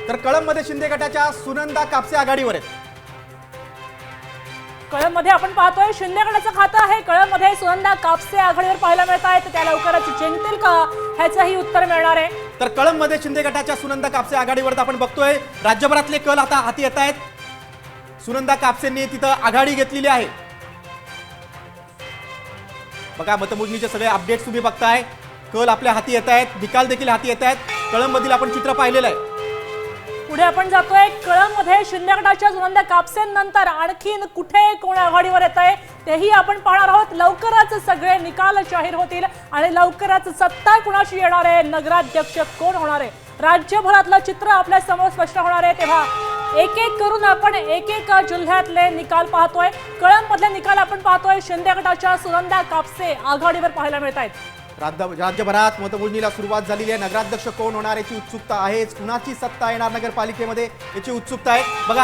तर कळंबमध्ये शिंदे गटाच्या सुनंदा कापसे आघाडीवर आहेत। कळंबमध्ये आपण पाहतोय शिंदे गटाचं खातं आहे। कळंबमध्ये सुनंदा कापसे आघाडीवर पाहायला मिळत आहेत। त्या लवकरच जिंकतील का ह्याचंही उत्तर मिळणार आहे। तर कळंबमध्ये शिंदे गटाच्या सुनंदा कापसे आघाडीवर आपण बघतोय राज्यभरातले कल आता हाती येत आहेत। सुनंदा कापसेंनी तिथं आघाडी घेतलेली आहे। बघा मतमोजणीचे सगळे अपडेट्स तुम्ही बघताय। कल आपल्या हाती येत आहेत, निकाल देखील हाती येत आहेत। कळंबमधील आपण चित्र पाहिलेलं आहे। पुढे आपण जातोय कळंबमध्ये शिंदे गटाच्या सुनंदा कापसेंनंतर आणखीन कुठे कोण आघाडीवर येत आहे तेही आपण पाहणार आहोत। लवकरच सगळे निकाल जाहीर होतील आणि लवकरच सत्ता कुणाची येणार आहे, नगराध्यक्ष कोण होणार आहे, राज्यभरातलं चित्र आपल्या समोर स्पष्ट होणार आहे। तेव्हा एक एक करून आपण एक एक जिल्ह्यातले निकाल पाहतोय। कळंबमधले निकाल आपण पाहतोय। शिंदे गटाच्या सुनंदा कापसे आघाडीवर पाहायला मिळत आहेत। राज्यभरात मतमोजणीला सुरुवात झालेली आहे। नगराध्यक्ष कोण होणार याची उत्सुकता आहेच। कुणाची सत्ता येणार नगरपालिकेमध्ये याची उत्सुकता आहे। बघा